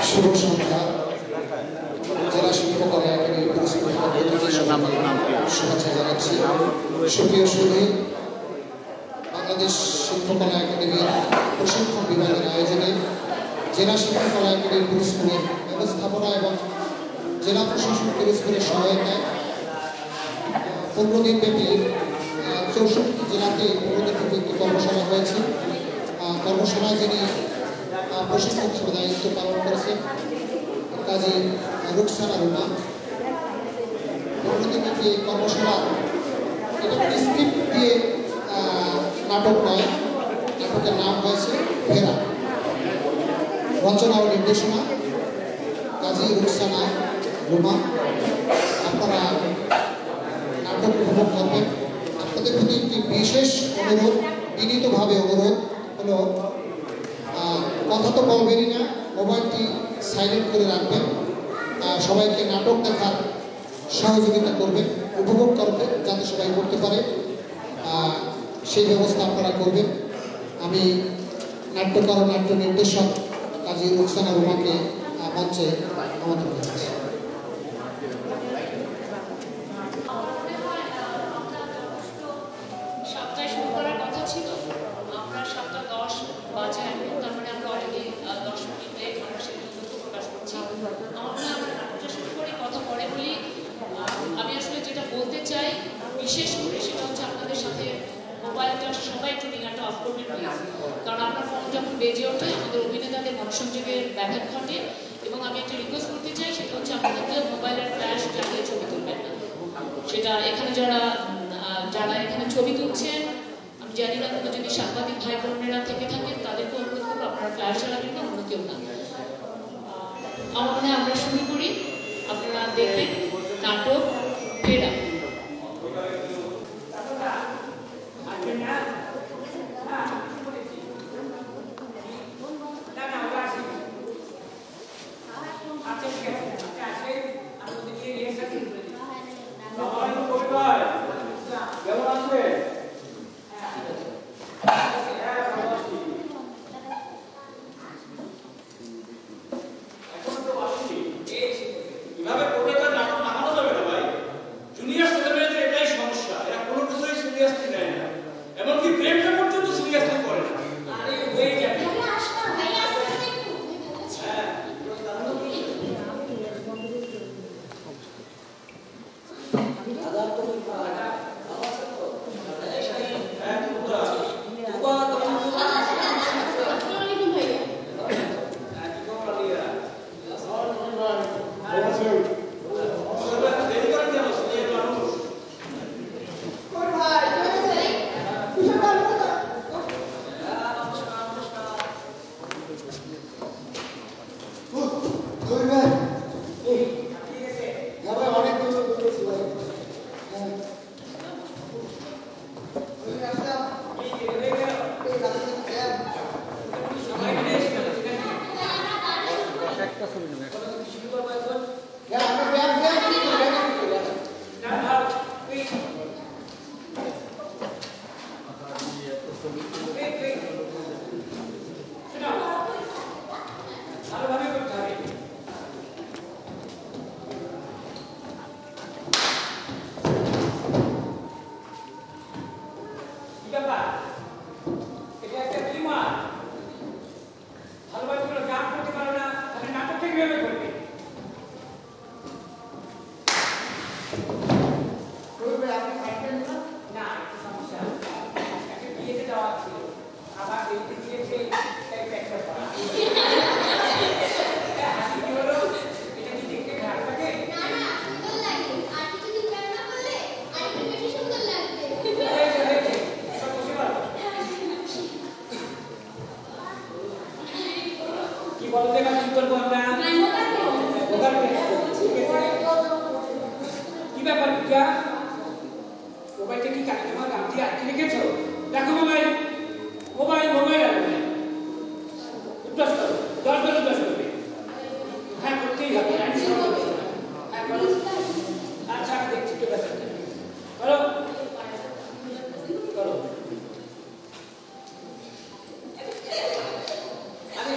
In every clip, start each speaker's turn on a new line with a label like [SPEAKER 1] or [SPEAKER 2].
[SPEAKER 1] শুভ সন্ধ্যা। জেলা শিল্পকলা একাডেমি শুভেচ্ছা জানাচ্ছি। সুপ্রিয় সুধী, বাংলাদেশ শিল্পকলা একাডেমির প্রশিক্ষণ বিভাগের আয়োজনে জেলা শিল্পকলা একাডেমি পুরস্কারের ব্যবস্থাপনা এবং জেলা প্রশাসন পুরস্কারের সহায়তায় 15 দিন ব্যাপী 64 জেলাতে 15 দিন ব্যাপী একটি কর্মশালা হয়েছে। কর্মশালায় যিনি প্রশিক্ষক হিসেবে দায়িত্ব পালন করেছেন কাজী রুকসানা রুমা। 15 দিন ব্যাপী কর্মশালা এটা স্ক্রিপ্ট দিয়ে নাটক নয়, নাটকের নাম হয়েছে ফেরা। রচনা ও নির্দেশনা কাজী রুকসানা রুমা। আপনারা নাটক উপভোগ করবেন। আপনাদের প্রতি একটি বিশেষ অনুরোধ, বিনীতভাবে অনুরোধ হলো কথা তো বলবেনই না, মোবাইলটি সাইলেন্ট করে রাখবেন। সবাইকে নাটক দেখার সহযোগিতা করবেন, উপভোগ করবেন যাতে সবাই করতে পারে সেই ব্যবস্থা আপনারা করবেন। আমি নাট্যকার ও নাট্য নির্দেশক কাজী রুকসানা রুমাকে মঞ্চে আমন্ত্রণ জানাচ্ছি।
[SPEAKER 2] আমি আসলে যেটা বলতে চাই বিশেষ করে সেটা হচ্ছে আপনাদের সাথে মোবাইলটা সবাই একটু রিঙ্গারটা অফ করবেন প্লিজ, কারণ আপনার ফোন যখন বেজে ওঠে আমাদের অভিনেতাদের মনসংযোগের ব্যাঘাত ঘটে। এবং আমি একটা রিকোয়েস্ট করতে চাই, সেটা হচ্ছে আপনাদের মোবাইলের ফ্ল্যাশ জ্বালিয়ে ছবি তুলবেন না। সেটা এখানে যারা এখানে ছবি তুলছেন, আমি জানি না কোনো যদি সাংবাদিক ভাই বোনেরা থেকে থাকেন তাদেরকে অনুরোধ করবো আপনারা ফ্ল্যাশ জ্বালাবেন না, অন্য কেউ না। আমার মনে হয় আমরা শুরু করি। আপনারা দেখবেন নাটক ফেরা।
[SPEAKER 3] আমি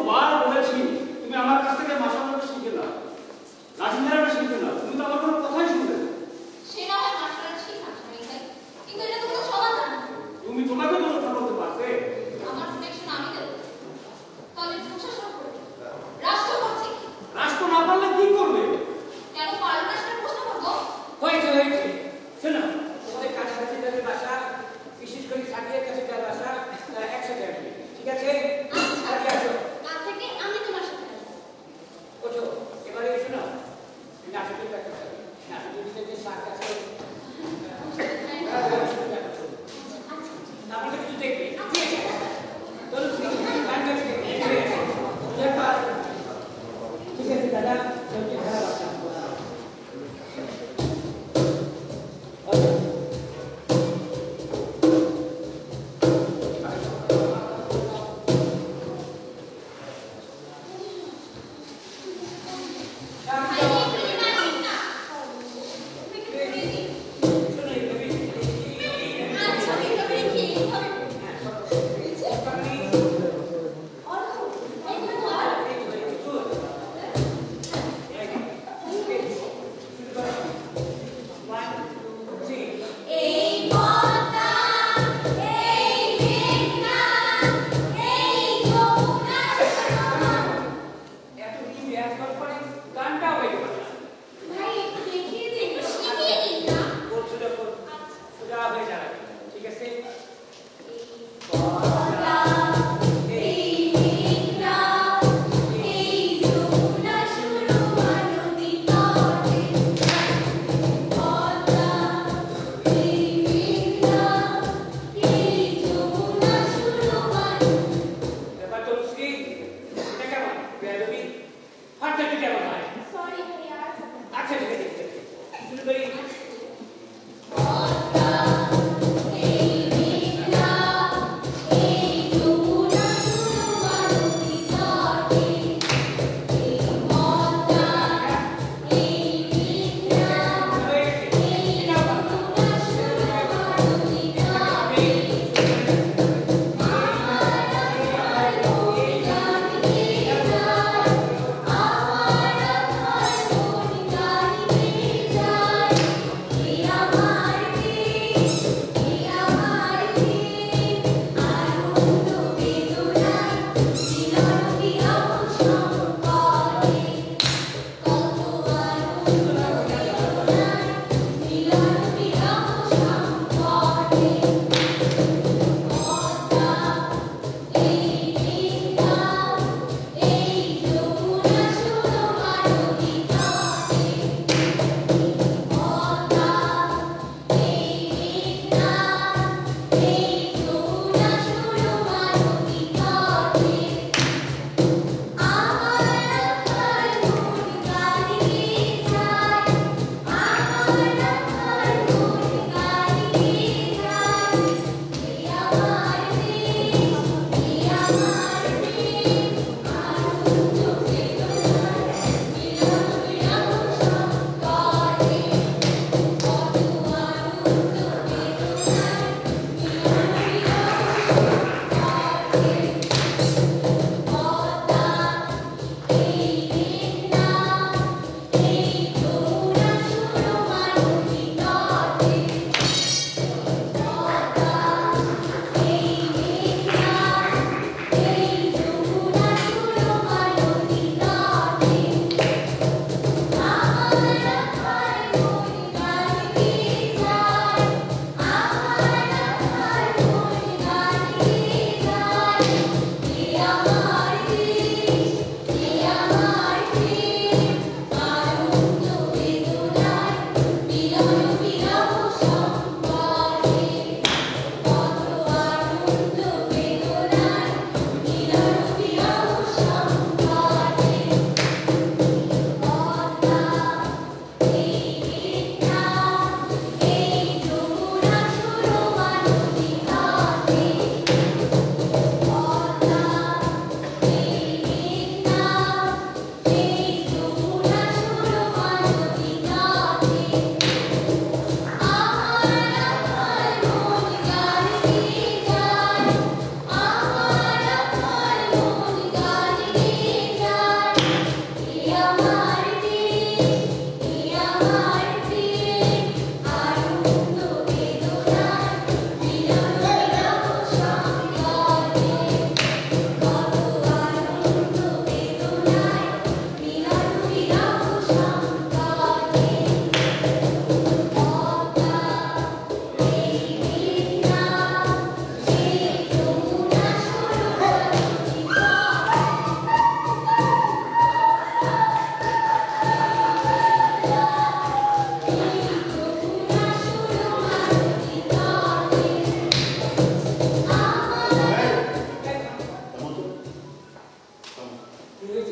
[SPEAKER 3] কতবার বলেছি তুমি আমার কাছ থেকে মাসালাটা শিখে নাও, লাঠিধারাটা শিখে নাও, তুমি তো আমার কোনো কথাই শুনবে না।
[SPEAKER 4] সে না হয় মাস্টার ঠিক আছে ভাই, কিন্তু এটা তো কোনো সমাধান না।
[SPEAKER 3] তুমি তোমাকে তো রক্ষা করতে পারবে।
[SPEAKER 4] আমার প্রোটেকশন আমি দেব, কলেজ প্রশাসন করবে, রাষ্ট্র করছে কি?
[SPEAKER 3] রাষ্ট্র না পারলে কি করবে?
[SPEAKER 4] কেন পারো না সেটা প্রশ্ন করবো?
[SPEAKER 5] হয়েছে শোনো, তোমাদের কাছাকাছি যাদের বাসা, বিশেষ করে সাথীদের কাছে যার বাসা, একসাথে আসবে, ঠিক আছে? আগে আসো,
[SPEAKER 4] কাল থেকে আমি তোমার সাথে আসবো।
[SPEAKER 5] ওঠো, এবারে শোনো, নাটকের ব্যাপারটা নাটকের ভিতরে যে শাক আছে আমাকে কিছু দেখবে, চলো ঠিক আছে দাদা, খারাপ আছে।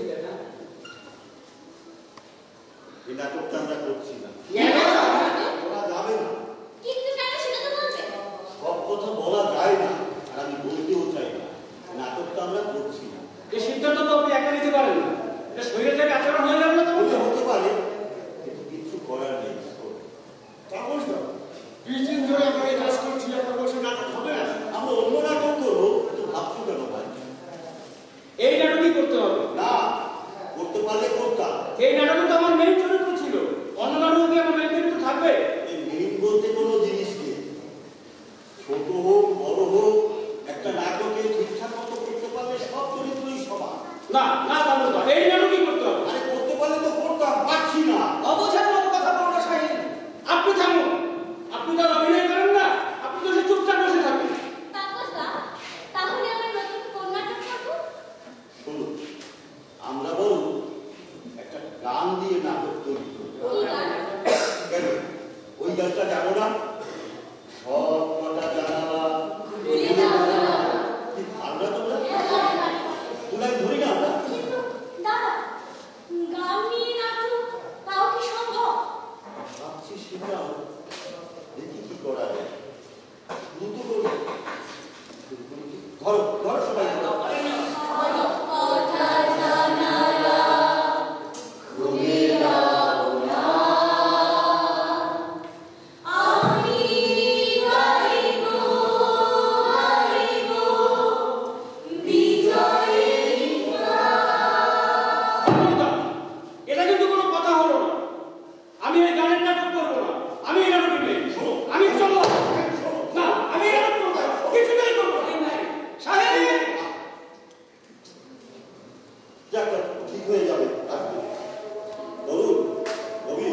[SPEAKER 5] দিলেন না?
[SPEAKER 6] এই নাটকটা আমরা করছি না।
[SPEAKER 5] কেন?
[SPEAKER 6] ওরা যাবে না।
[SPEAKER 4] কিন্তু কেন সেটা তো বলবে।
[SPEAKER 6] সব কথা বলা যায় না, আর আমি বলতেও চাই না। নাটকটা আমরা করছি না।
[SPEAKER 3] এই সিদ্ধান্ত তো আপনি একা নিতে পারেন না। এটা শরীরের আচরণ হয়ে যাবে না তো?
[SPEAKER 6] বললে হতে পারে, কিন্তু কিছু করার নেই।
[SPEAKER 3] তাপস দা, 20 দিন ধরে আমরা এই কাজ করছি, আপনার বসে নাটক হবে না?
[SPEAKER 6] আমরা অন্য নাটক করবো, কিন্তু ভাবছো কেন ভাই?
[SPEAKER 3] এই নাটকই করতে হবে।
[SPEAKER 6] না, করতে পারলে করতাম।
[SPEAKER 3] এই নাটকে তো আমার মেইন চরিত্র ছিল। অন্য নাটকে কি আমার মেইন চরিত্র থাকবে?
[SPEAKER 6] এই মেইন বলতে কোনো জিনিস নেই। ছোট হোক বড় হোক, একটা নাটকে ঠিকঠাক মতো করতে পারলে সব চরিত্রই সমান।
[SPEAKER 3] না না তাপস দা, এই নাটকই করতে হবে।
[SPEAKER 6] আরে করতে পারলে তো করতাম, পারছি না।
[SPEAKER 5] অবুঝার মতো কথা বলো না শাহিন।
[SPEAKER 3] আপনি থামুন। আপনি তো আর অভিনয় করেন না, আপনি তো সে চুপচাপ বসে থাকবেন।
[SPEAKER 4] তাপসদা, তাহলে আমরা নতুন কোন নাটক করবো?
[SPEAKER 6] শুনুন, আমরা বলব একটা গান দিয়ে নাটক তৈরি করব।
[SPEAKER 4] কি গান?
[SPEAKER 6] কেন ওই গানটা জানো না? সব কটা জানালা
[SPEAKER 4] খুলে দাও না।
[SPEAKER 6] কি ভাবনা তোমরা?
[SPEAKER 4] হ্যাঁ, হ্যাঁ।
[SPEAKER 6] তুলাই ধরি না আমরা?
[SPEAKER 4] কিন্তু দাদা, গান নিয়ে নাটক তাও কি সম্ভব?
[SPEAKER 6] ভাবছি সেটাও, দেখি কি করা যায়। দ্রুত করবো। ধরো ধরো সবাই ধরো।
[SPEAKER 4] কথা জানালা খুলে দাও না। আমি গাইব গাইব বিজয়ী গান।
[SPEAKER 3] তাপস দা, এটা কিন্তু কোনো কথা হলো না। আমি এই গানের নাটক করবো না। আমি এই নাটকে নেই। আমি চলবো না। আমি এই নাটক করবো না। কিছুতেই করবো না। শাহিন!
[SPEAKER 6] যাক, ঠিক হয়ে যাবে। বলুন রবি,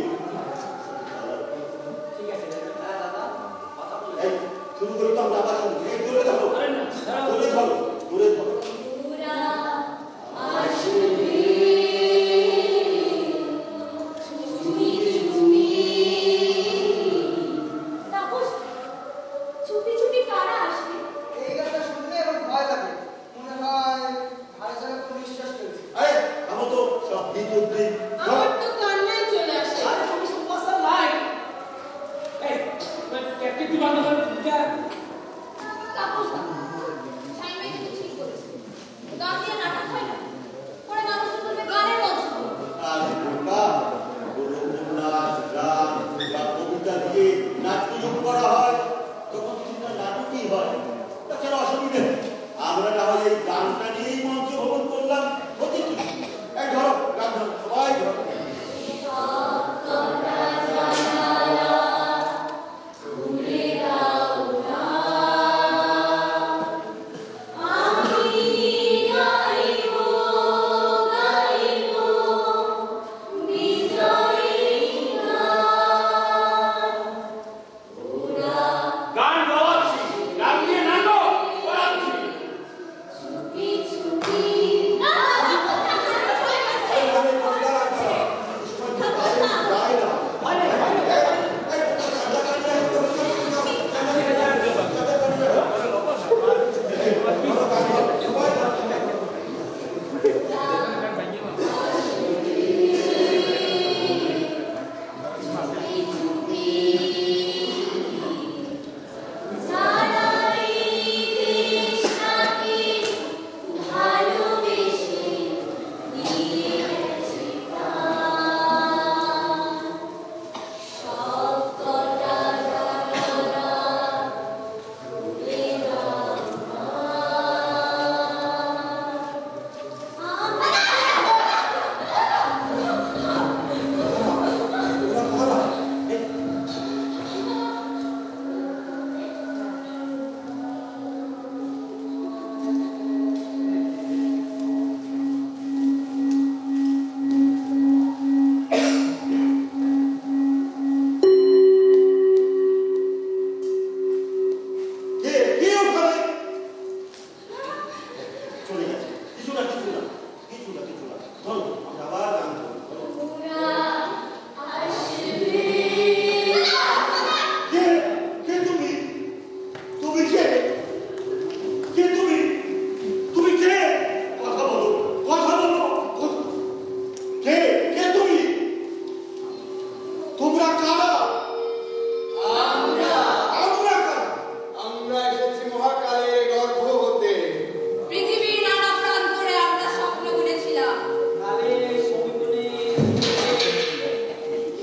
[SPEAKER 5] ঠিক আছে দাদা, কথা বলে
[SPEAKER 6] এই শুরু করি তো আমরা। আবার শুরু। এই জোরে ধরো,
[SPEAKER 3] আরে না, দাঁড়াও।
[SPEAKER 6] জোরে ধরো, জোরে ধরো।
[SPEAKER 4] পুরা আসবে চুপি চুপি। তাপস, চুপি চুপি কারা আসবে?
[SPEAKER 7] এই গানটা শুনলে আমার ভয় লাগে, মনে হয় ভাই যেন কোনো নিঃশ্বাস ফেলছে।
[SPEAKER 6] এই থামো তো, সব ভিতর দিন
[SPEAKER 2] আমার তো কান্নাই চলে আসে।
[SPEAKER 5] আরে তুমি সুপারস্টার নাই।
[SPEAKER 3] এই, ক্যাপ্টেন কি বান্ধব যা।
[SPEAKER 4] তাপসদা, শাইন ভাই কিন্তু ঠিক বলেছে। গান দিয়ে নাটক হয় না। পরে মানুষ বলবে গানের মঞ্চ।
[SPEAKER 6] আর বোকা কোনো উপন্যাস, গান বা কবিতা দিয়ে নাট্যযোগ করা হয়, তখন সেটা নাটকই হয়। তাছাড়া অসুবিধা নেই। আমরা তাহলে এই গানটা নিয়েই মঞ্চ ভ্রমণ করলাম, হতে কি? এই ধরো গান ধরো, সবাই ধরো।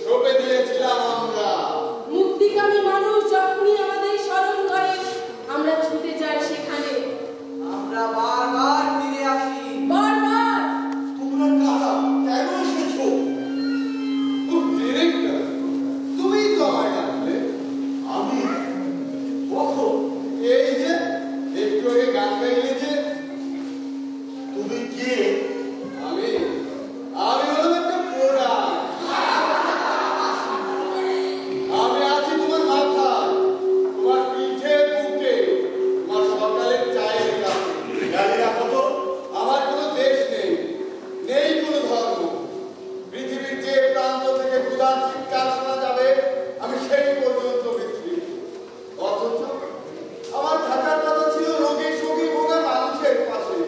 [SPEAKER 6] সঁপে দিয়েছিলাম আমরা।
[SPEAKER 8] মুক্তিকামী মানুষ যখনই আমাদের স্মরণ করে আমরা ছুটে যাই সেখানে।
[SPEAKER 7] আমরা বারবার ফিরে আসি।
[SPEAKER 8] বারবার।
[SPEAKER 6] তোমরা কারা? কেন এসেছো?
[SPEAKER 1] ডিরেক্টর, তুমিই তো আমায় ডাকলে।
[SPEAKER 6] আমি কখন?
[SPEAKER 1] এই যে একটু আগে গান গাইলে যে।
[SPEAKER 6] তুমি কে?
[SPEAKER 1] আমি আমি হলাম একটা প্রোডাক্ট। আমি আছি তোমার মাথায়, তোমার পিঠে বুকে, তোমার সকালের চায়ের কাছে।
[SPEAKER 6] গাড়ি রাখো তো।
[SPEAKER 1] আমার কোনো দেশ নেই, নেই কোনো ধর্ম। পৃথিবীর যে প্রান্ত থেকে ক্ষুধার চিৎকার শোনা যাবে আমি সেই পর্যন্ত বিচ্ছিন্ন। অথচ আমার থাকার কথা ছিল রোগী শোকী ভোগা মানুষের পাশে,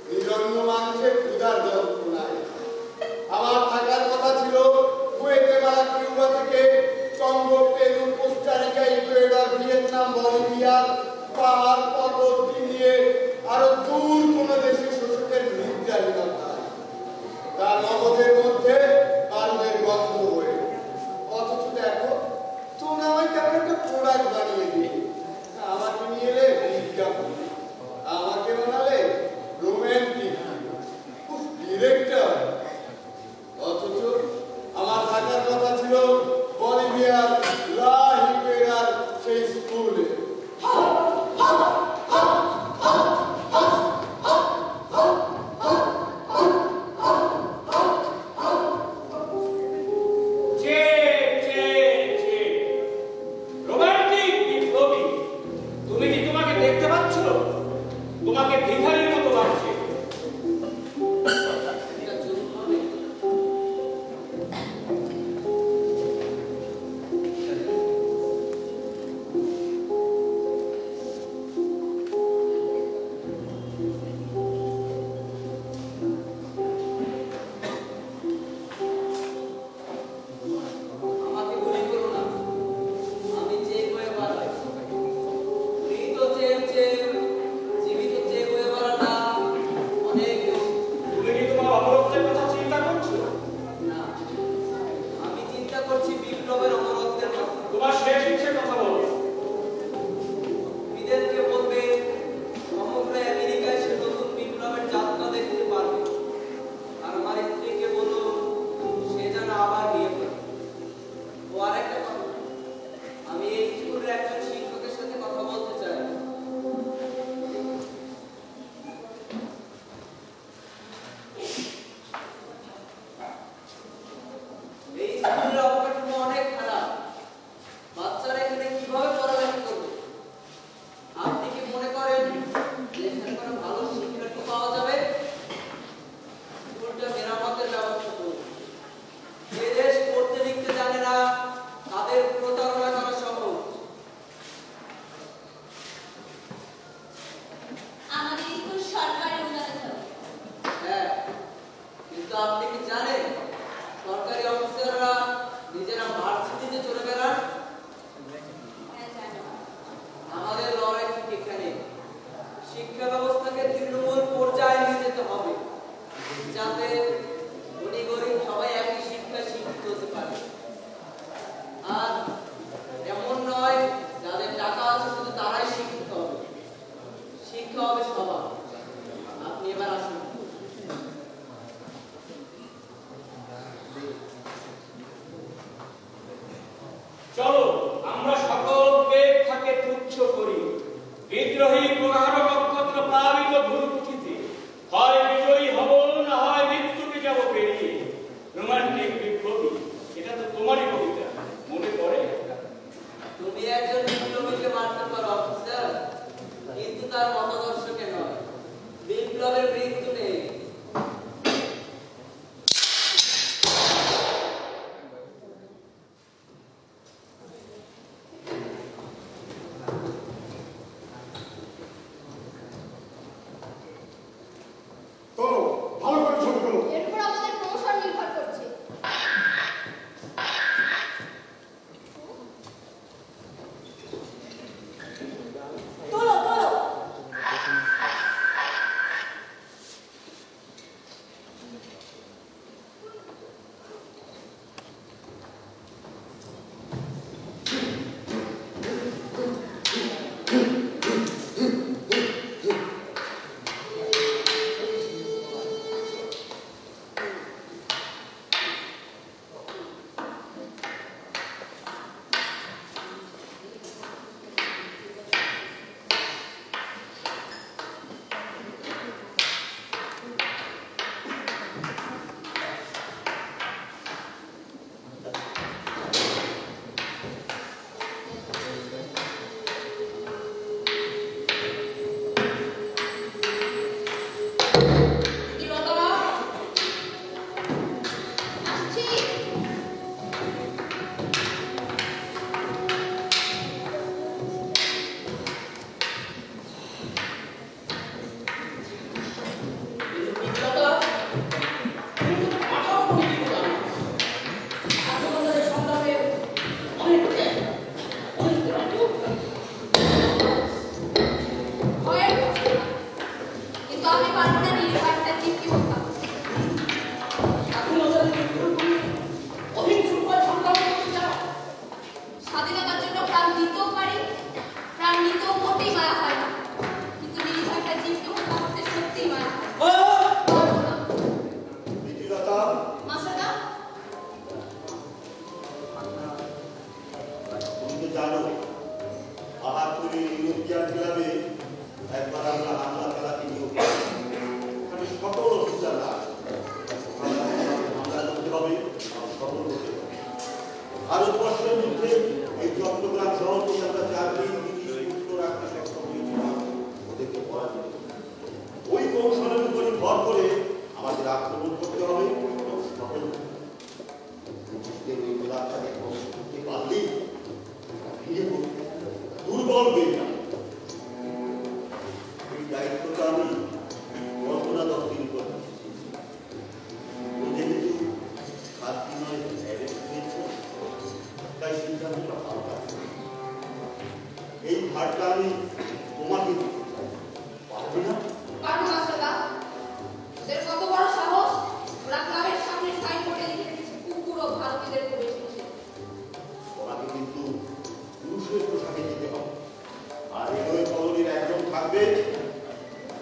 [SPEAKER 1] নিরন্ন মানুষের ক্ষুধার যন্ত্রণায়। আমার থাকার কথা ছিল গুয়েতেমালা কিউবা থেকে Congo, Peru, Costa Rica, Ecuador, Vietnam, Bolivia, পাহাড় পর্বত নিয়ে আরো দূর কোনো দেশে শোষকের নির্যাতনতা, তার নগদের মধ্যে বারুদের গন্ধ হয়ে। অথচ দেখো তোমরা আমায় কেমন একটা প্রোডাক্ট বানিয়ে দিয়ে আমাকে নিয়ে এলে বিজ্ঞাপন, আমাকে বানালে রোম্যান্টিক ডিরেক্টর। অথচ আমার থাকার কথা ছিল বলিভিয়ার লা হিগুয়েরার সেই স্কুলে।
[SPEAKER 3] রোমান্টিক বিপ্লবী, তুমি কি তোমাকে দেখতে পাচ্ছ? তোমাকে ভিখারির মতো লাগছে।
[SPEAKER 5] আমাকে গুলি করো না, আমি যে গুয়েভারা। মৃত চেয়ে জীবিত যে গুয়েভারা না, অনেক দূর।
[SPEAKER 3] তুমি কি তোমার অবরোধের কথা চিন্তা করছো?
[SPEAKER 5] না, আমি চিন্তা করছি বিপ্লবের অমরত্বের কথা।
[SPEAKER 3] তোমার শেষ ইচ্ছের কথা বলো।
[SPEAKER 5] বিদেশকে বলবে সমগ্র আমেরিকায় সে নতুন বিপ্লবের যাত্রা দেখতে পারবে। আর আমার স্ত্রীকে বলো সে যেন আবার বিয়ে করে। ও আরেকটা কথা, আমি এই স্কুলের একজন শিক্ষকের সাথে কথা বলতে চাই। এই স্কুলের অবকাঠামো অনেক খারাপ। বাচ্চারা এখানে কিভাবে পড়ালেখা করবে? আপনি কি মনে করেন যে এখানে কোনো ভালো শিক্ষার্থী পাওয়া যাবে? স্কুলটা মেরামতের ব্যবস্থা করুন। যে দেশ পড়তে লিখতে জানে না তাদের প্রতারণা করা সহজ।
[SPEAKER 4] আমাদের স্কুল সরকারি অনুদানে চলে।
[SPEAKER 5] হ্যাঁ, কিন্তু আপনি কি জানেন সরকারি অফিসাররা নিজেরা ভার্সিটিতে চলে বেড়ান?
[SPEAKER 4] হ্যাঁ, জানি।
[SPEAKER 5] আমাদের লড়াই ঠিক এখানে। শিক্ষা ব্যবস্থাকে তৃণমূল পর্যায়ে নিয়ে যেতে হবে, যাতে ধনী গরিব সবাই একই শিক্ষায় শিক্ষিত হতে পারে। আর এমন নয় যাদের টাকা আছে শুধু তারাই শিক্ষিত হবে। শিক্ষা হবে সবার। আপনি এবার আসুন।
[SPEAKER 3] চলো আমরা সকল বেদটাকে তুচ্ছ করি। বিদ্রোহী প্রহারক নক্ষত্র প্লাবিত ভূপৃথিবীতে হয় বিজয়ী হব, না হয় মৃত্যুকে যাব পেরিয়ে। রোমান্টিক বিপ্লবী, এটা তো তোমারই কবিতা, মনে পড়ে?
[SPEAKER 5] তুমি একজন বিপ্লবীকে মারতে পারো অফিসার, কিন্তু তার মতাদর্শকে নয়। বিপ্লবের মৃত্যু নেই।
[SPEAKER 6] ভারতবর্ষের মধ্যে এই চট্টগ্রাম শহরকে আমরা 4 দিন মুক্ত রাখতে সক্ষম হয়েছিলাম ওদেরকে পরাজিত। ওই কৌশলের উপরে ভর করে আমাদের আক্রমণ করতে হবে এবং সফল ব্রিটিশদের ওই গোলাপটাকে ধ্বংস করতে পারলেই ভেঙে পড়বে, দুর্বল হয়ে যাবে। এই দায়িত্বটা আমি কল্পনা দত্তের উপর দিয়েছি। ও যেহেতু খাদ্য নয় তাই সিদ্ধান্তটা ভালো লাগবে। এই ভারটা আমি তোমাকে দিতে চাই, পারবে না?
[SPEAKER 4] পারবো মাস্টারদা। ওদের কত বড় সাহস, ওরা ক্লাবের সামনে সাইনবোর্ডে লিখে দিয়েছে কুকুর ও ভারতীয়দের প্রবেশ নিষেধ।
[SPEAKER 6] তোমাকে কিন্তু পুরুষের পোশাকে যেতে হবে, আর এই কলোনির একজন থাকবে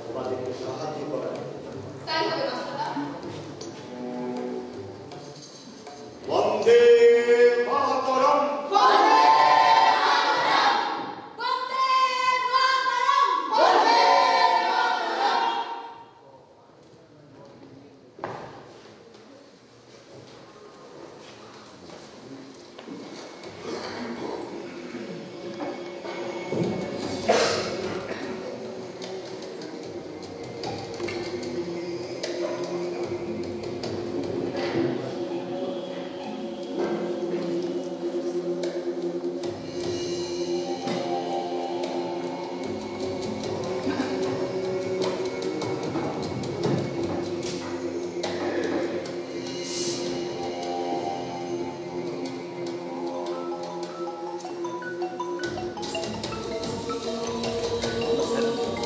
[SPEAKER 6] তোমাদেরকে সাহায্য করার।
[SPEAKER 4] তাই হবে মাস্টারদা।
[SPEAKER 6] বন্দে মাতরম।
[SPEAKER 4] বন্দে মাতরম। বন্দে মাতরম। বন্দে মাতরম।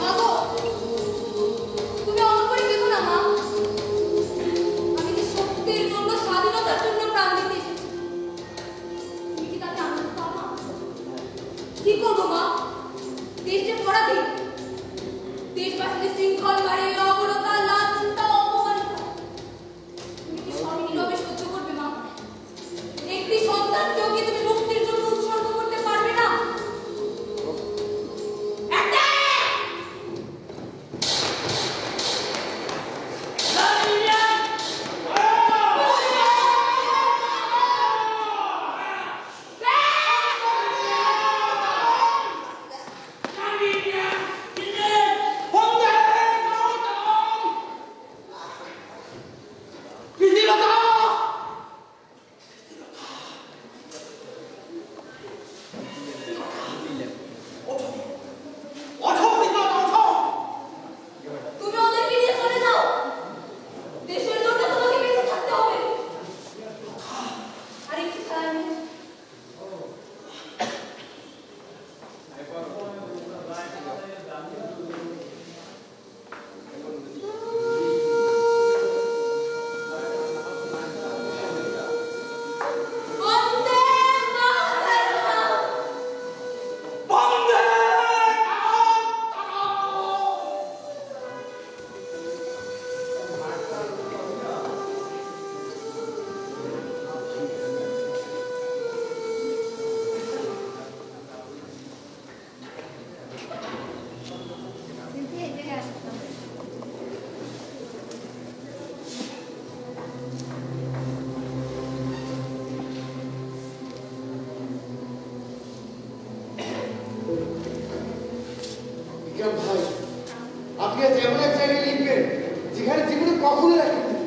[SPEAKER 4] মাগো, তুমি অনুকরণ দেখো না মা। আমি কি সত্যের জন্য, স্বাধীনতার জন্য প্রাণ দিতে এসেছি? তুমি কি তাতে আনন্দ পাও মা? কি করবো মা? দেশ যে পরাধীন, দেশবাসীদের শৃঙ্খল বাড়িয়ে অবরতা, লাঞ্ছনা, অপমানিত। তুমি কি সবই নীরবে সহ্য করবে মা? একটি সন্তানকেও কি তুমি মুক্তির জন্য উৎসর্গ করতে পারবে না? তুমি ওদেরকে নিয়ে চলে যাও। দেশের জন্য তোমাকে বেঁচে থাকতে হবে। আর একটু খেলা নেই। বন্দে মাতরম।
[SPEAKER 3] বন্দে
[SPEAKER 7] বিক্রম ভাই, আপনি আজ এমন এক জায়গায় লিখবেন যেখানে জীবনে কখনো লেখেননি।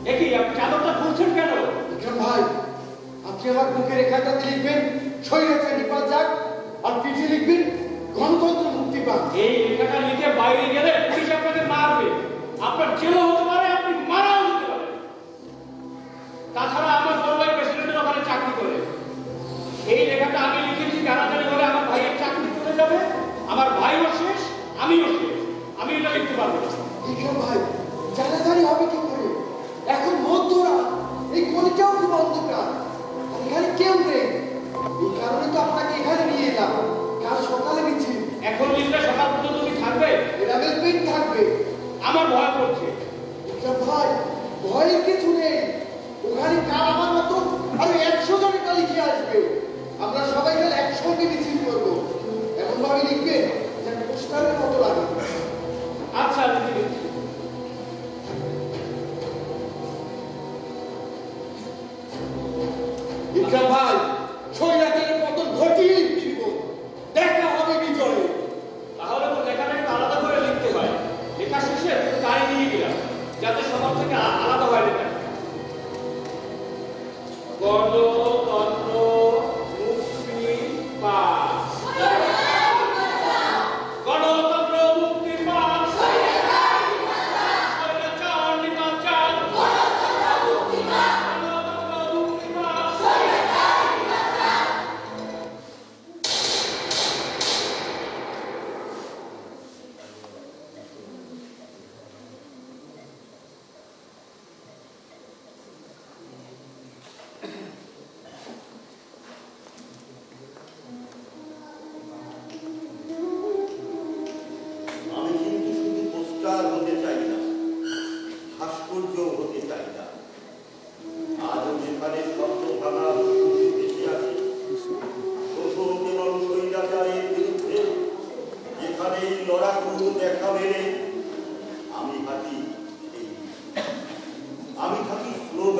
[SPEAKER 3] দেখি আপনি চাদরটা খুলছেন কেন?
[SPEAKER 7] বিক্রম ভাই, আপনি আমার বুকের রেখাটাতে লিখবেন স্বৈরাচার নিপাত যাক, আর পিঠে লিখবেন গণতন্ত্র মুক্তি পাক।
[SPEAKER 3] এই লেখাটা লিখে বাইরে গেলে পুলিশ আপনাকে মারবে, আপনার জেলও হতে পারে, আপনি মারাও যেতে পারে। তাছাড়া আমার বড় ভাই প্রেসিডেন্টের ওখানে চাকরি করে। এই লেখাটা আমি লিখেছি জানাজানি হলে আমার ভাইয়ের চাকরি চলে যাবে, আমার ভাইও শেষ, আমিও শেষ। আমি এটা লিখতে পারবো না।
[SPEAKER 7] বিক্রম ভাই, জানাজানি হবে কি করে? এখন মধ্যরাত, এই গলিটাও খুব অন্ধকার, আর এখানে কেউ নেই। এই কারণে তো আপনাকে এখানে নিয়ে এলাম। কাল সকালে মিছিল,
[SPEAKER 3] এখন লিখলে সকাল পর্যন্ত কি থাকবে?
[SPEAKER 7] এরামের পেট থাকবে।
[SPEAKER 3] আমার ভয় করছে।
[SPEAKER 7] বিক্রম ভাই, ভয়ের কিছু নেই। ওখানে কাল আমার মতো আরো 100 জনের লিখে আসবে। আমরা সবাই কাল একসঙ্গে মিছিল করবো। এমন ভাবে লিখবেন যেন পোস্টারের মতো লাগে।
[SPEAKER 3] আচ্ছা লিখে দিচ্ছি।
[SPEAKER 7] বিক্রম ভাই,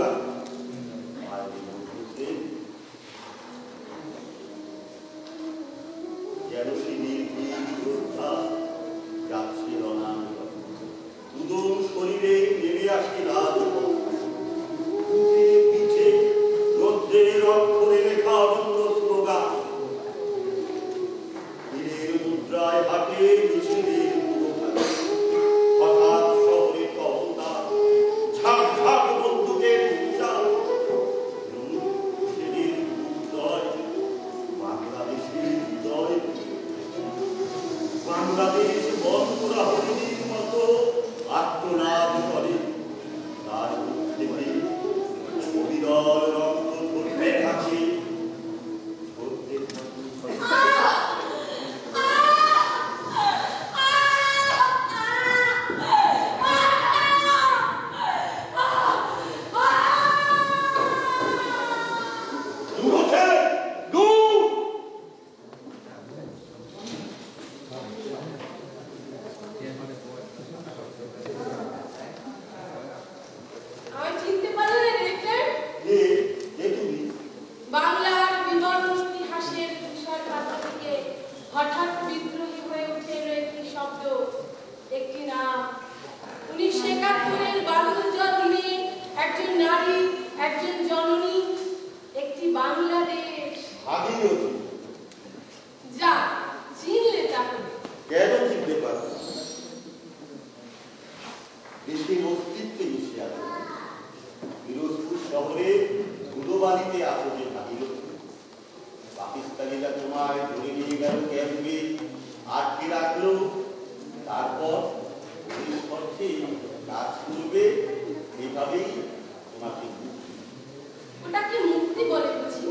[SPEAKER 6] স্লোগান যেন সে নির্ভীক যোদ্ধা যাচ্ছে রণাঙ্গনে, উদম শরীরে নেমে আসে রাজপথ, পিছে রৌদ্রের অক্ষরে লেখা অনন্য স্লোগান, বীরের মুদ্রায় হাটে মিছিলের পুরোখানে, হঠাৎ শহরে তহতা, ঝাঁক ঝাঁক বন্দুকের উচ্চার, সেদিন উদয় বাংলাদেশের হৃদয়, বাংলাদেশ বন্ধুরা হরিণীর মতো আত্মনাদ করে, তার মুখ থেকে অবিরল রক্ত ঝরতে থাকে, ঝরতে থাকে।
[SPEAKER 8] আমি চিনতে পারলেন ডিরেক্টর? বাংলার বিবরণ ইতিহাসের তুষার পাতা থেকে হঠাৎ বিদ্রোহী হয়ে উঠে এলো একটি শব্দ, একটি নাম। 1971-এর বালুরজা দিনে একজন নারী, একজন জননী, একটি বাংলাদেশ।
[SPEAKER 6] ভাগীরথী।
[SPEAKER 8] যা চিনলে তাহলে?
[SPEAKER 6] কেন চিনতে পারবে? দেশের অস্তিত্বে মিশে আছে। পিরোজপুর শহরে ধুলোবালিতে আছে যে ভাগীরথী। পাকিস্তানিরা তোমায় ধরে নিয়ে গেল ক্যাম্পে, আটকে রাখলো, তারপর ওই শর্তে কাজ করবে, এভাবেই তোমাকে
[SPEAKER 8] ওটাকে মুক্তি বলে বুঝি?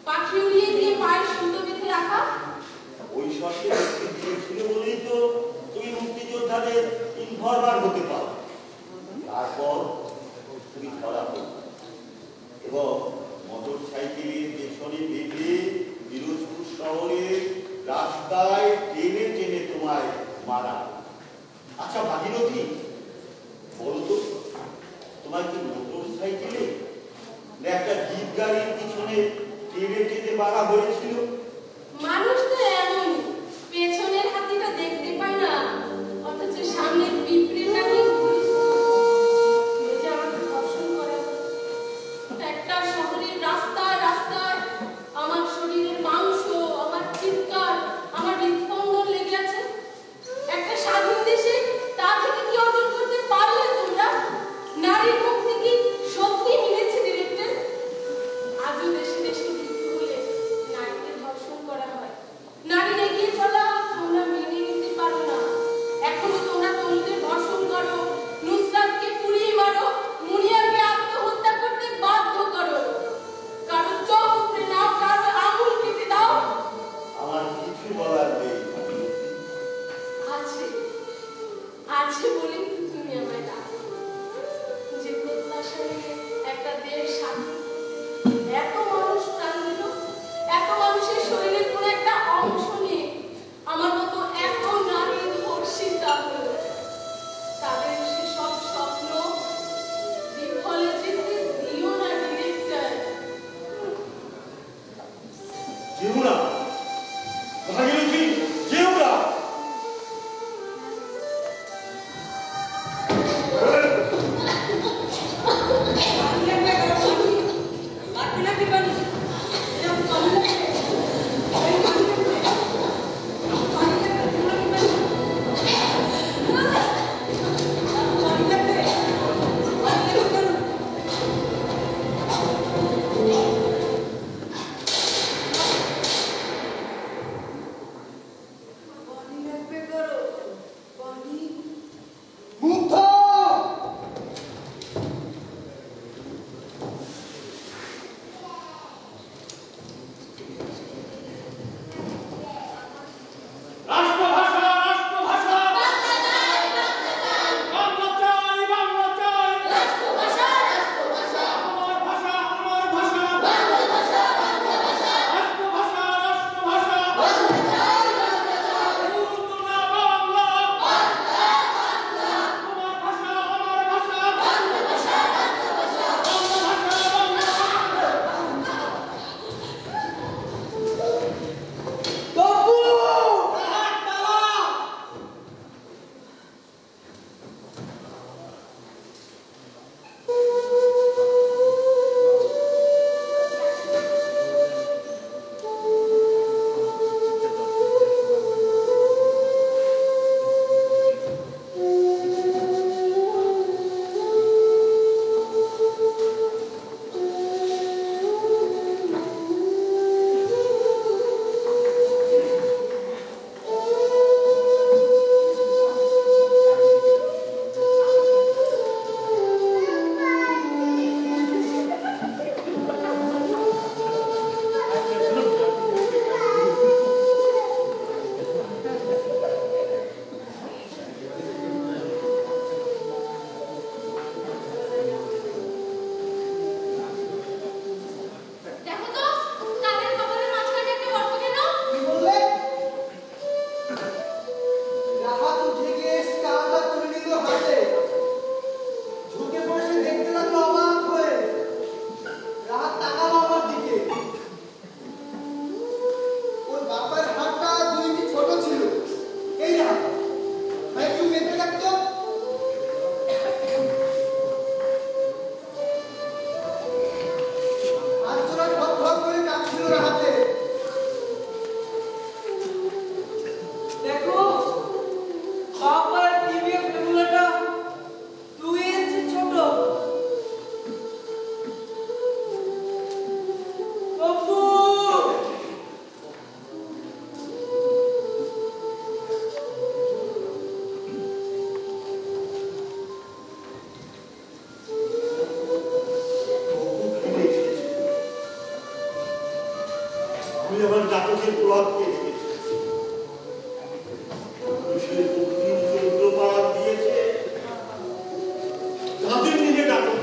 [SPEAKER 8] পাখি উড়িয়ে দিয়ে পায়ে সুতো বেঁধে রাখা?
[SPEAKER 6] ওই শর্তে মুক্তি দিয়েছিল বলেই তো তুমি মুক্তিযোদ্ধাদের ইনফরমার হতে পারো। তারপর তুমি ধরা পড়ো এবং মোটর সাইকেলের পেছনে বেঁধে পিরোজপুর শহরের রাস্তায় টেনে টেনে তোমায় মারা। আচ্ছা ভাগীরথী, বলো তো, তোমার কি মোটর সাইকেলে না একটা জিপ গাড়ির পিছনে টেনে টেনে মারা হয়েছিল?
[SPEAKER 8] মানুষ তো এমনই, পেছনের হাতিটা দেখতে পায় না, অথচ সামনের পিঁপড়েটাকে আমাকে ধর্ষণ করা। একটা শহরের রাস্তায় রাস্তায় আমার শরীরের মাংস, আমার চিৎকার, আমার হৃদস্পন্দন লেগে আছে। একটা স্বাধীন দেশে তা থেকে কি অর্জন করতে পারলে তোমরা? নারীর মুক্তি কি সত্যি মিলেছে ডিরেক্টর? আজও দেশে দেশে মৃত্যু হলে নারীকে ধর্ষণ করা হয়, নারী নাকি
[SPEAKER 6] চোখের প্রভাবকে চন্দ্রপাত দিয়েছে তাদের নিয়ে নাটক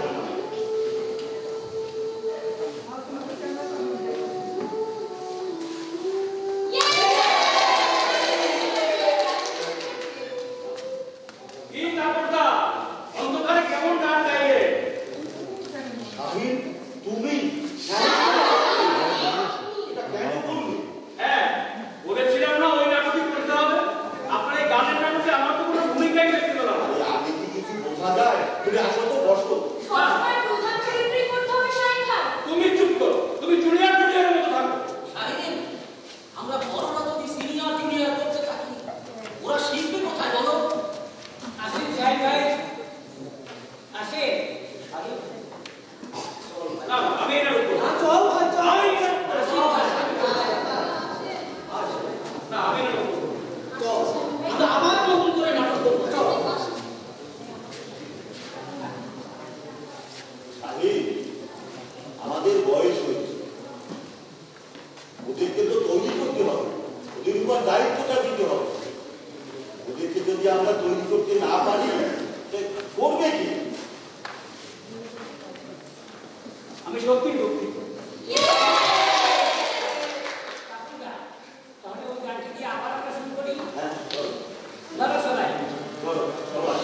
[SPEAKER 6] আমাদের বয়স হয়েছে, ওদেরকে তো তৈরি করতে হবে, ওদের উপর দায়িত্বটা দিতে হবে। ওদেরকে যদি আমরা তৈরি করতে না পারি করবে কি?
[SPEAKER 3] আমি সত্যি দুঃখিত। তাহলে ওই গানটি দিয়ে আবার আমরা শুরু করি।
[SPEAKER 6] হ্যাঁ,
[SPEAKER 3] দাদা সবাই
[SPEAKER 6] বলো সবাই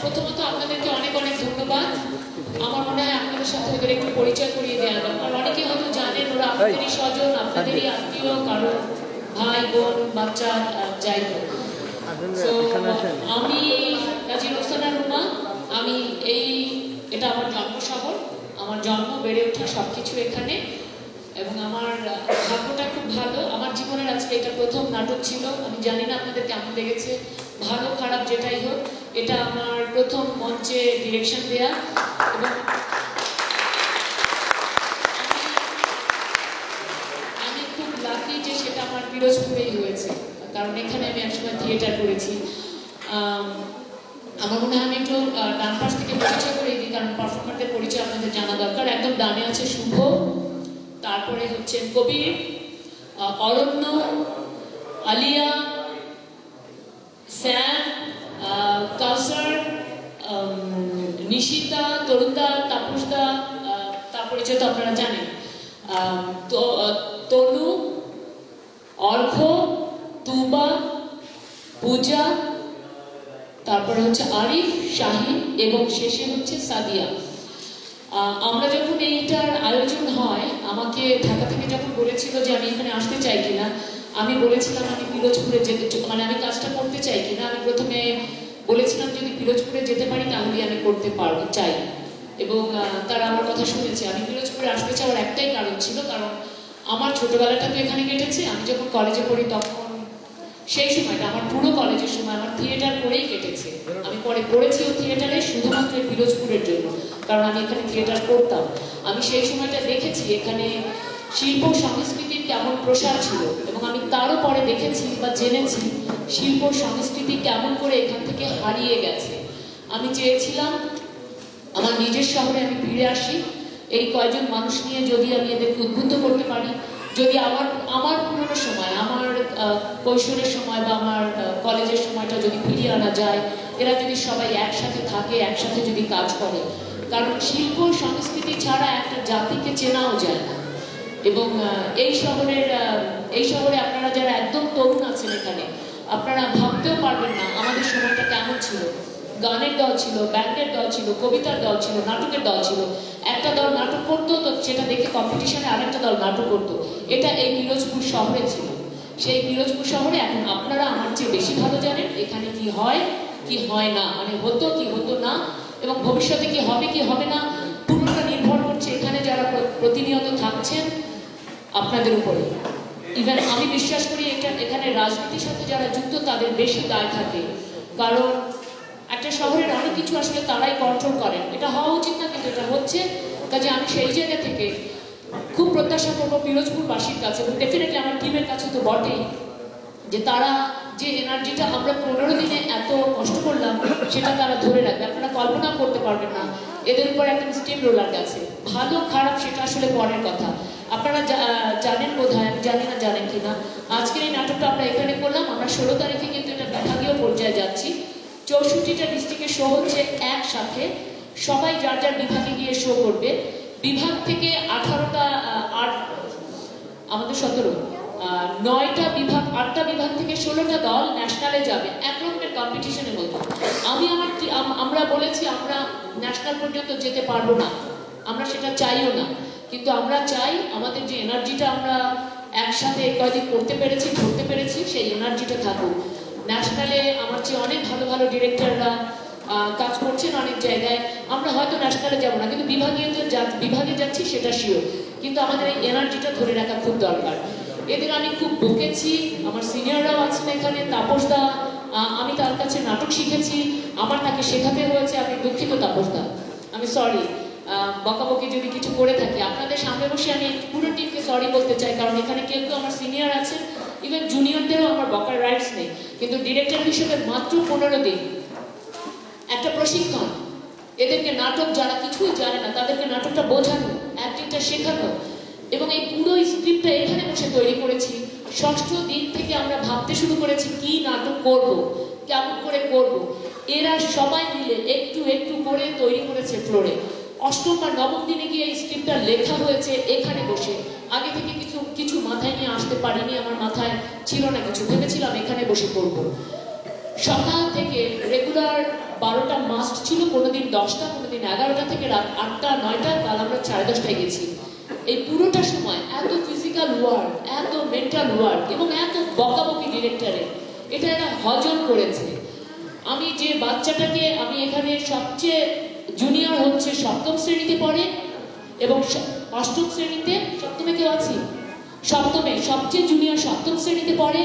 [SPEAKER 2] প্রথমত আপনাদেরকে অনেক অনেক ধন্যবাদ। আমার মনে হয় আপনাদের সাথে ওদের একটু পরিচয় করিয়ে দেওয়া দরকার। অনেকে হয়তো জানেন ওরা আপনাদেরই স্বজন, আপনাদেরই আত্মীয়, কারো ভাই বোন বাচ্চা যাই হোক। আমি কাজী রোকসানা রুমা, আমি এটা আমার জন্ম শহর, আমার জন্ম বেড়ে ওঠা সবকিছু এখানে, এবং আমার ভাগ্যটা খুব ভালো। আমার জীবনের আজকে এটা প্রথম নাটক ছিল। আমি জানি না আপনাদের কেমন লেগেছে, ভালো খারাপ যেটাই হোক, এটা আমার প্রথম মঞ্চে ডিরেকশন দেয়া। এবং আমি খুব লাকি যে সেটা আমার পিরোজপুরেই হয়েছে, কারণ এখানে আমি একসময় থিয়েটার করেছি। আমার মনে হয় আমি একটু ডান পাশ থেকে পরিচয় করে দিই, কারণ পারফর্মারদের পরিচয় আপনাদের জানা দরকার। একদম ডানে আছে শুভ, তারপরে হচ্ছেন কবির, অরণ্য, আলিয়া, স্যাম, কাউসার, নিশিতা, তরুণদা, তাপসদা, তারপরে যেহেতু আপনারা জানেন তনু, অর্ঘ, তুবা, পূজা, তারপরে হচ্ছে আরিফ, শাহিন এবং শেষে হচ্ছে সাদিয়া। আমরা যখন এইটার আয়োজন হয়, আমাকে ঢাকা থেকে যখন বলেছিল যে আমি এখানে আসতে চাই কিনা, আমি বলেছিলাম আমি পিরোজপুরে যেতে, মানে আমি কাজটা করতে চাই কিনা। আমি প্রথমে বলেছিলাম যদি পিরোজপুরে যেতে পারি তাহলে আমি করতে পারবো, চাই। এবং তারা আমার কথা শুনেছে। আমি পিরোজপুরে আসতে চাওয়ার একটাই কারণ ছিল, কারণ আমার ছোটবেলাটা তো এখানে কেটেছে। আমি যখন কলেজে পড়ি তখন সেই সময়টা আমার পুরো কলেজের সময় আমার থিয়েটার করেই কেটেছে। আমি পরে পড়েছিও থিয়েটারে শুধুমাত্র পিরোজপুরের জন্য, কারণ আমি এখানে থিয়েটার করতাম। আমি সেই সময়টা দেখেছি এখানে শিল্প সংস্কৃতির কেমন প্রসার ছিল, এবং আমি তারও পরে দেখেছি বা জেনেছি শিল্প সংস্কৃতি কেমন করে এখান থেকে হারিয়ে গেছে। আমি চেয়েছিলাম আমার নিজের শহরে আমি ফিরে আসি, এই কয়জন মানুষ নিয়ে যদি আমি এদেরকে উদ্বুদ্ধ করতে পারি, যদি আমার পুরনো সময়, আমার কৈশোরের সময় বা আমার কলেজের সময়টা যদি ফিরিয়ে আনা যায়, এরা যদি সবাই একসাথে থাকে, একসাথে যদি কাজ করে। কারণ শিল্প সংস্কৃতি ছাড়া একটা জাতিকে চেনাও যায় না। এবং এই শহরে আপনারা যারা একদম তরুণ আছেন এখানে, আপনারা ভাবতেও পারবেন না আমাদের সময়টা কেমন ছিল। গানের দল ছিল, ব্যান্ডের দল ছিল, কবিতার দল ছিল, নাটকের দল ছিল। একটা দল নাটক করতো তো সেটা দেখে কম্পিটিশনে আরেকটা দল নাটক করতো। এটা এই পিরোজপুর শহরে ছিল। সেই পিরোজপুর শহরে এখন আপনারা আমার চেয়ে বেশি ভালো জানেন এখানে কি হয় কি হয় না, মানে হতো কি হতো না, এবং ভবিষ্যতে কি হবে কি হবে না, পুরোটা নির্ভর করছে এখানে যারা প্রতিনিয়ত থাকছেন আপনাদের উপরে। ইভেন আমি বিশ্বাস করি এখানে রাজনীতির সাথে যারা যুক্ত তাদের বেশি দায় থাকে, কারণ একটা শহরের অনেক কিছু আসলে তারাই কন্ট্রোল করেন। এটা হওয়া উচিত না, কিন্তু এটা হচ্ছে। কাজে আমি সেই জায়গা থেকে খুব প্রত্যাশা করবো পিরোজপুরবাসীর কাছে, এবং ডেফিনেটলি আমার টিমের কাছে তো বটেই, যে তারা যে এনার্জিটা আমরা 15 দিনে এত কষ্ট করলাম সেটা তারা ধরে রাখবে। আপনারা কল্পনা করতে পারবেন না এদের উপর একটা স্টিম রোলার গেছে। ভালো খারাপ সেটা আসলে পরের কথা। আপনারা জানেন বোধহয়, আমি জানি না জানেন কিনা, আজকের এই নাটকটা আমরা এখানে করলাম। আমরা 16 তারিখে কিন্তু এটা বিভাগীয় পর্যায়ে যাচ্ছি। 64টা ডিস্ট্রিক্টে শো হচ্ছে একসাথে, সবাই যার যার বিভাগে গিয়ে শো করবে। বিভাগ থেকে 18টা, আমাদের 17, 9টা বিভাগ, 8টা বিভাগ থেকে 16টা দল ন্যাশনালে যাবে, একরকমের কম্পিটিশনের মতো। আমরা বলেছি আমরা ন্যাশনাল পর্যন্ত যেতে পারবো না, আমরা সেটা চাইও না, কিন্তু আমরা চাই আমাদের যে এনার্জিটা আমরা একসাথে কয়েকদিন করতে পেরেছি, ধরতে পেরেছি, সেই এনার্জিটা থাকুক। ন্যাশনালে আমার চেয়ে অনেক ভালো ভালো ডিরেক্টররা কাজ করছেন অনেক জায়গায়। আমরা হয়তো ন্যাশনালে যাবো না, কিন্তু বিভাগে যাচ্ছি সেটা শিওর। কিন্তু আমাদের এই এনার্জিটা ধরে রাখা খুব দরকার। এদের আমি খুব বকেছি, আমার সিনিয়ররাও আছেন এখানে, তাপসদা, আমি তার কাছে নাটক শিখেছি, আমার তাকে শেখাতে হয়েছে। আমি দুঃখিত তাপসদা, আমি সরি বকাবকি যদি কিছু করে থাকি। আপনাদের সামনে বসে আমি পুরো টিমকে সরি বলতে চাই, কারণ এখানে কেউ কেউ আমার সিনিয়র আছেন, ইভেন জুনিয়রদেরও আমার বকার রাইটস নেই। কিন্তু ডিরেক্টর হিসেবে মাত্র 15 দিন একটা প্রশিক্ষণ, এদেরকে নাটক যারা কিছুই জানে না তাদেরকে নাটকটা বোঝানো, অ্যাক্টিংটা শেখানো, এবং এই পুরো স্ক্রিপ্টটা এখানে বসে তৈরি করেছি। 6ষ্ঠ দিন থেকে আমরা ভাবতে শুরু করেছি কি নাটক করব, কেমন করে করব। এরা সবাই মিলে একটু একটু করে তৈরি করেছে ফ্লোরে। 8ম বা 9ম দিনে গিয়ে এই স্ক্রিপ্টটা লেখা হয়েছে এখানে বসে। আগে থেকে কিছু মাথায় নিয়ে আসতে পারিনি, আমার মাথায় ছিল না কিছু, ভেবেছিলাম এখানে বসে করব। সকাল থেকে রেগুলার 12টা মাস্ট ছিল, কোনোদিন 10টা, কোনোদিন 11টা থেকে রাত 8টা 9টা, কাল আমরা 10:30টায় গেছি। এই পুরোটা সময় এত ফিজিক্যাল ওয়ার্ক, এত মেন্টাল ওয়ার্ক, এবং এত বকাবকি ডিরেক্টরে, এটা এরা হজম করেছে। আমি যে বাচ্চাটাকে, আমি এখানে সবচেয়ে জুনিয়র হচ্ছে 7ম শ্রেণীতে পড়ে, এবং 8ম শ্রেণীতে, 7মে কেউ আছি, 7মে সবচেয়ে জুনিয়র 7ম শ্রেণীতে পড়ে,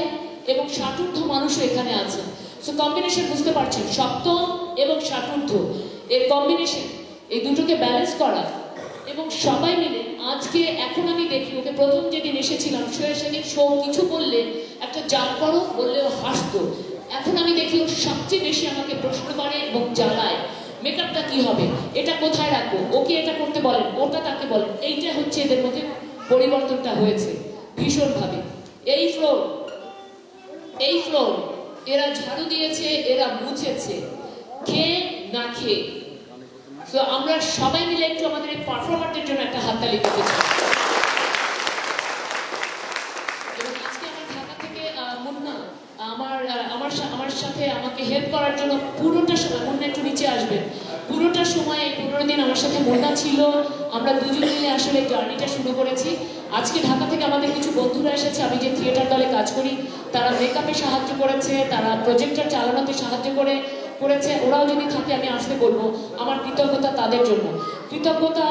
[SPEAKER 2] এবং 60ঊর্ধ্ব মানুষও এখানে আছে। সো কম্বিনেশন বুঝতে পারছেন, 7ম এবং 60ঊর্ধ্ব এর কম্বিনেশন, এই দুটোকে ব্যালেন্স করা। এবং সবাই মিলে আজকে, এখন আমি দেখি ওকে প্রথম যেদিন এসেছিলাম সেদিন শো কিছু বললে একটা জাম করো বললেও হাসতো। এখন আমি দেখি ও সবচেয়ে বেশি আমাকে প্রশ্ন করে এবং জ্বালায়, মেকআপটা কি হবে, এটা কোথায় রাখবো, ওকে এটা করতে বলেন, ওটা তাকে বলেন। এইটা হচ্ছে এদের মধ্যে পরিবর্তনটা হয়েছে ভীষণভাবে। এই ফ্লোর এরা ঝাড়ু দিয়েছে, এরা মুছেছে, খেয়ে না খেয়ে। তো আমরা সবাই মিলে একটু আমাদের এই পারফরমারদের জন্য একটা হাততালি দিতে চাই। এবং আজকে আমার ঢাকা থেকে মুন্না আমার সাথে আমাকে হেল্প করার জন্য পুরোটা সময়, মুন্না একটু নিচে আসবেন, পুরোটা সময় এই 15 দিন আমার সাথে মুন্না ছিল। আমরা দুজন মিলে আসলে জার্নিটা শুরু করেছি। আজকে ঢাকা থেকে আমাদের কিছু বন্ধুরা এসেছে, আমি যে থিয়েটার দলে কাজ করি, তারা মেকআপে সাহায্য করেছে, তারা প্রজেক্টর চালানোতে সাহায্য করেছে। ওরাও যদি থাকে আমি আসতে বলবো। আমার কৃতজ্ঞতা তাদের জন্য, কৃতজ্ঞতা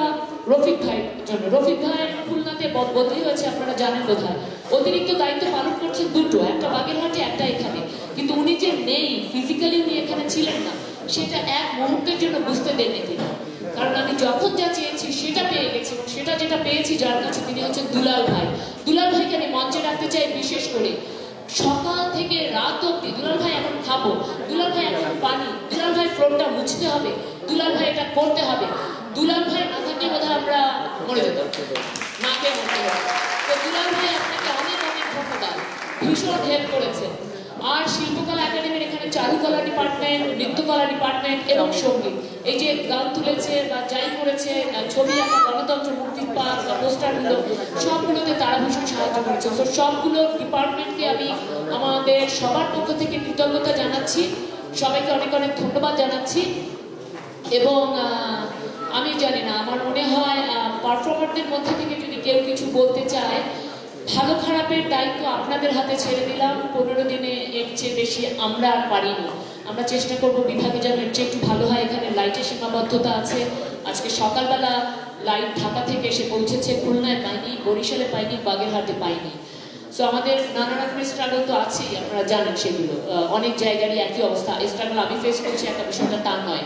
[SPEAKER 2] রফিক ভাইয়ের জন্য। রফিক ভাই খুলনাতে বদলি হয়েছে, আপনারা জানেন বোধহয়। অতিরিক্ত দায়িত্ব পালন করছেন দুটো, একটা বাগেরহাটে, একটা এখানে। কিন্তু উনি যে নেই, ফিজিক্যালি উনি এখানে ছিলেন না, সেটা এক মুহূর্তের জন্য বুঝতে দেননি তিনি। কারণ আমি যখন যা চেয়েছি সেটা পেয়ে গেছি, এবং সেটা যেটা পেয়েছি যার কাছে, তিনি হচ্ছেন দুলাল ভাই। দুলাল ভাইকে আমি মঞ্চে রাখতে চাই বিশেষ করে। সকাল থেকে রাত অব্দি দুলাল ভাই এখন খাবো, দুলাল ভাই এখন পানি, দুলাল ভাই ফ্লোরটা মুছতে হবে, দুলাল ভাই এটা করতে হবে। দুলাল ভাই না থাকলে বোধহয় আমরা মরে যেতাম, না খেয়ে মরতে হবে। তো দুলাল ভাই আপনাকে অনেক অনেক ধন্যবাদ, ভীষণ হেল্প করেছেন। আর শিল্পকলা একাডেমির এখানে চারুকলা ডিপার্টমেন্ট, নৃত্যকলা ডিপার্টমেন্ট এবং সঙ্গীত, এই যে গান তুলেছে বা যাই করেছে, ছবি আঁকা, গণতন্ত্র মুক্তির পাক, পোস্টারগুলো, সবগুলোতে তারা ভীষণ সাহায্য করেছে। তো সবগুলো ডিপার্টমেন্টকে আমি আমাদের সবার পক্ষ থেকে কৃতজ্ঞতা জানাচ্ছি, সবাইকে অনেক অনেক ধন্যবাদ জানাচ্ছি। এবং আমি জানি না, আমার মনে হয় পারফর্মারদের মধ্যে থেকে যদি কেউ কিছু বলতে চায়, ভালো খারাপের দায়িত্ব আপনাদের হাতে ছেড়ে দিলাম। 15 দিনে এর চেয়ে বেশি আমরা আর পারিনি। আমরা চেষ্টা করব বিভাগে যেন এর চেয়ে একটু ভালো হয়। এখানে লাইটের সীমাবদ্ধতা আছে। আজকে সকালবেলা লাইট ঢাকা থেকে এসে পৌঁছেছে, খুলনায় পাইনি, বরিশালে পাইনি, বাগেরহাটে পাইনি। সো আমাদের নানা রকমের স্ট্রাগল তো আছেই, আপনারা জানেন সেগুলো। অনেক জায়গারই একই অবস্থা। এই স্ট্রাগল আমি ফেস করছি, একটা বিষয়টা তা নয়।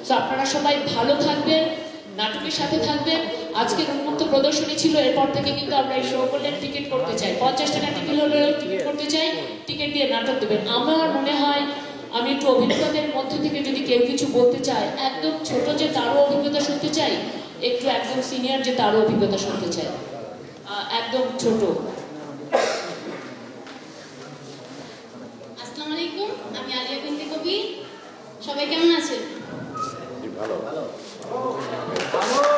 [SPEAKER 2] সো আপনারা সবাই ভালো থাকবেন, নাটকের সাথে থাকবেন। আজকে উন্মুক্ত প্রদর্শনী ছিল, এরপর থেকে কিন্তু আমরা এই শো করলে টিকিট করতে চাই, 50 টাকা টিকিট হলে টিকিট করতে চাই, টিকিট দিয়ে নাটক দেবেন। আমার মনে হয় আমি একটু অভিনেতাদের মধ্যে থেকে যদি কেউ কিছু বলতে চায়, একদম ছোট যে তারও অভিজ্ঞতা শুনতে চাই, একদম সিনিয়র যে তারও অভিজ্ঞতা শুনতে চাই। একদম ছোট।
[SPEAKER 8] আসসালামু আলাইকুম, আমি আলিয়া বিনতে কবি। সবাই কেমন আছেন?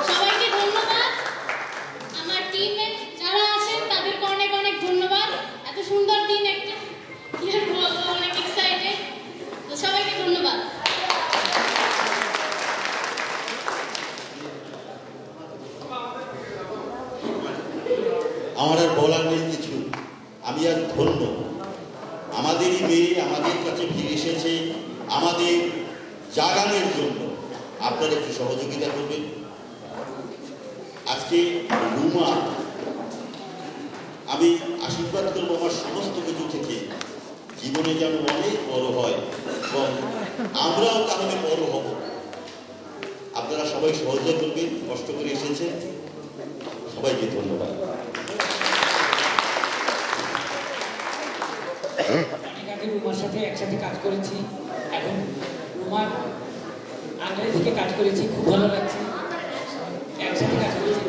[SPEAKER 8] সবাইকে ধন্যবাদ। আমার টিমে যারা আছেন তাদেরকে অনেক অনেক ধন্যবাদ। এত সুন্দর দিন একটা, কি আর বলবো, অনেক এক্সাইটেড। তো সবাইকে ধন্যবাদ।
[SPEAKER 6] আমার আর বলার নেই কিছু, আমি আর ধন্য। আমাদেরই মেয়ে আমাদের কাছে ফিরে এসেছে আমাদের জাগানোর জন্য। আপনারা একটু সহযোগিতা করবেন। আজকে রুমা, আমি আশীর্বাদ করবো আমার সমস্ত কিছু থেকে জীবনে যেন অনেক বড় হয় এবং আমরাও তাহলে বড় হব। আপনারা সবাই সহযোগ করবেন, কষ্ট করে এসেছেন, সবাইকে ধন্যবাদ।
[SPEAKER 9] অনেক আগে রুমার সাথে একসাথে কাজ করেছি, এখন রুমার আন্ডারে থেকে কাজ করেছি, খুব ভালো লাগছে, একসাথে কাজ করেছি।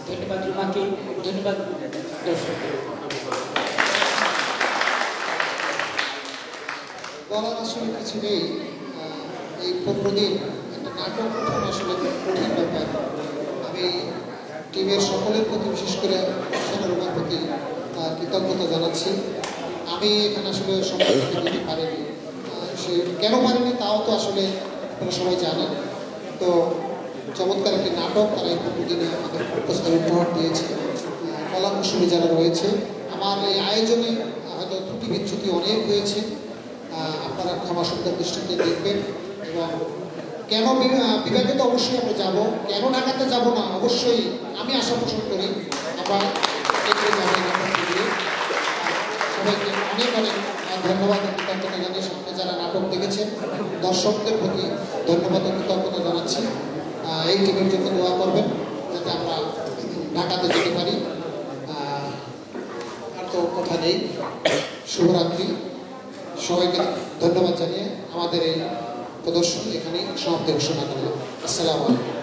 [SPEAKER 9] ধন্যবাদ রুমাকে, ধন্যবাদ দর্শক।
[SPEAKER 1] বলার আসলে কিছু নেই। এই 15 দিন একটা নাটক গঠন আসলে কঠিন ব্যাপার। আমি টিমের সকলের প্রতি, বিশেষ করে রুমার প্রতি কৃতজ্ঞতা জানাচ্ছি। আমি এখানে আসলে সম্পর্কে দিতে পারিনি, সে কেন পারিনি তাও তো আসলে আপনারা সবাই জানেন। তো চমৎকার একটি নাটক তারা এই 15 দিনে আমাদের প্রস্তাব উপহার দিয়েছে। কলা কুশলী যারা রয়েছে, আমার এই আয়োজনে হয়তো ত্রুটি বিচ্যুতি অনেক হয়েছে, আপনারা ক্ষমা সুন্দর দৃষ্টিতে দেখবেন। এবং কেন বিভাগে তো অবশ্যই আমরা যাব, কেন ঢাকাতে যাব না, অবশ্যই আমি আশা পোষণ করি আমরা সবাইকে অনেক অনেক ধন্যবাদ কৃতজ্ঞতা জানিয়ে সামনে যারা নাটক দেখেছেন দর্শকদের প্রতি ধন্যবাদ ও কৃতজ্ঞতা জানাচ্ছি। এই টিমের জন্য দোয়া করবেন যাতে আমরা ঢাকাতে যেতে পারি। আর তো কথা নেই, শুভরাত্রি। সবাইকে ধন্যবাদ জানিয়ে আমাদের এই প্রদর্শন এখানেই সমাপ্তি ঘোষণা করলাম। আসসালামু আলাইকুম।